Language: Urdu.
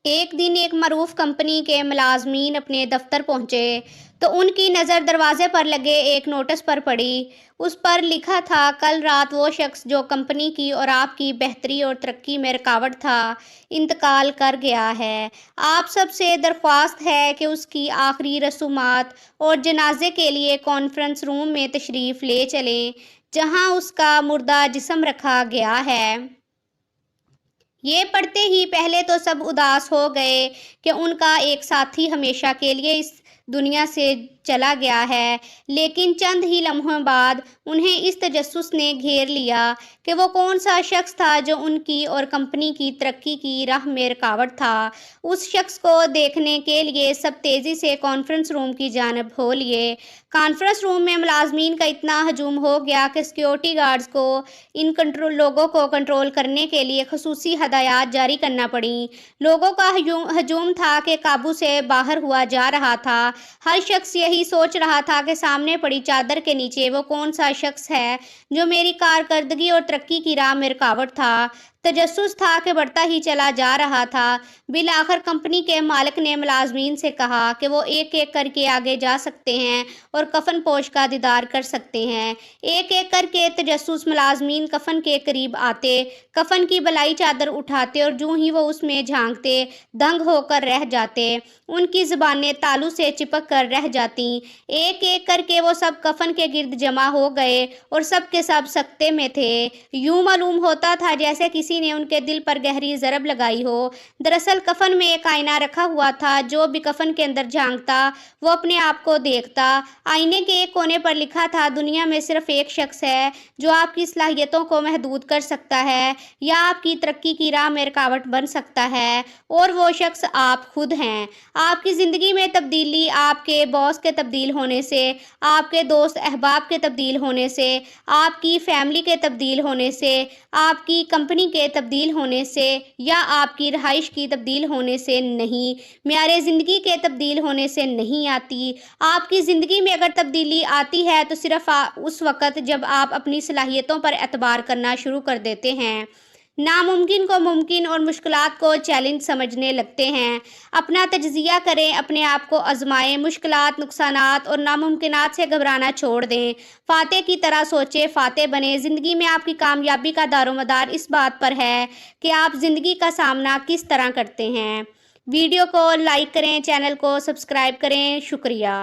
ایک دن ایک معروف کمپنی کے ملازمین اپنے دفتر پہنچے تو ان کی نظر دروازے پر لگے ایک نوٹس پر پڑی۔ اس پر لکھا تھا، کل رات وہ شخص جو کمپنی کی اور آپ کی بہتری اور ترقی میں رکاوٹ تھا، انتقال کر گیا ہے۔ آپ سب سے درخواست ہے کہ اس کی آخری رسومات اور جنازے کے لیے کانفرنس روم میں تشریف لے چلیں، جہاں اس کا مردہ جسم رکھا گیا ہے۔ یہ پڑھتے ہی پہلے تو سب اداس ہو گئے کہ ان کا ایک ساتھی ہمیشہ کے لیے اس دنیا سے چلا گیا ہے، لیکن چند ہی لمحوں بعد انہیں اس تجسس نے گھیر لیا کہ وہ کون سا شخص تھا جو ان کی اور کمپنی کی ترقی کی راہ میں رکاوٹ تھا۔ اس شخص کو دیکھنے کے لیے سب تیزی سے کانفرنس روم کی جانب ہو لیے۔ کانفرنس روم میں ملازمین کا اتنا ہجوم ہو گیا کہ سیکیورٹی گارڈز کو ان لوگوں کو کنٹرول کرنے کے لیے خصوصی ہدایات جاری کرنا پڑیں۔ لوگوں کا ہجوم تھا کہ قابو سے باہر ہوا جا رہا تھا۔ ہر شخص یہی سوچ رہا تھا کہ سامنے پڑی چادر کے نیچے وہ کون سا شخص ہے جو میری کارکردگی اور ترقی کی راہ میں رکاوٹ تھا۔ تجسس تھا کہ بڑھتا ہی چلا جا رہا تھا۔ بالآخر کمپنی کے مالک نے ملازمین سے کہا کہ وہ ایک ایک کر کے آگے جا سکتے ہیں اور کفن پوش کا دیدار کر سکتے ہیں۔ ایک ایک کر کے تجسس ملازمین کفن کے قریب آتے، کفن کی بالائی چادر اٹھاتے اور جوں ہی وہ اس میں جھانکتے، دنگ ہو کر رہ جاتے۔ ان کی زبانیں تالو سے چپک کر رہ جاتیں۔ ایک ایک کر کے وہ سب کفن کے گرد جمع ہو گئے اور سب کے سب سکتے میں تھے۔ یوں معلوم ہوتا تھا جیسے کسی نے ان کے دل پر گہری ضرب لگائی ہو۔ دراصل کفن میں ایک آئینہ رکھا ہوا تھا۔ جو بھی کفن کے اندر جھانکتا وہ اپنے آپ کو دیکھتا۔ آئینے کے ایک کونے پر لکھا تھا، دنیا میں صرف ایک شخص ہے جو آپ کی صلاحیتوں کو محدود کر سکتا ہے یا آپ کی ترقی کی راہ میں رکاوٹ بن سکتا ہے، اور وہ شخص آپ خود ہیں۔ آپ کی زندگی میں تبدیلی آپ کے باس کے تبدیل ہونے سے، آپ کے دوست احباب کے تبدیل ہونے سے، آپ کی فیملی کے تبدیل ہونے سے، آپ کی کمپنی کے تبدیل ہونے سے یا آپ کی رہائش کی تبدیل ہونے سے نہیں، معیار زندگی کے تبدیل ہونے سے نہیں آتی۔ آپ کی زندگی میں اگر تبدیلی آتی ہے تو صرف اس وقت جب آپ اپنی صلاحیتوں پر اعتبار کرنا شروع کر دیتے ہیں، ناممکن کو ممکن اور مشکلات کو چیلنج سمجھنے لگتے ہیں۔ اپنا تجزیہ کریں، اپنے آپ کو آزمائیں، مشکلات، نقصانات اور ناممکنات سے گھبرانا چھوڑ دیں۔ فاتح کی طرح سوچیں، فاتح بنیں۔ زندگی میں آپ کی کامیابی کا دار و مدار اس بات پر ہے کہ آپ زندگی کا سامنا کس طرح کرتے ہیں۔ ویڈیو کو لائک کریں، چینل کو سبسکرائب کریں۔ شکریہ۔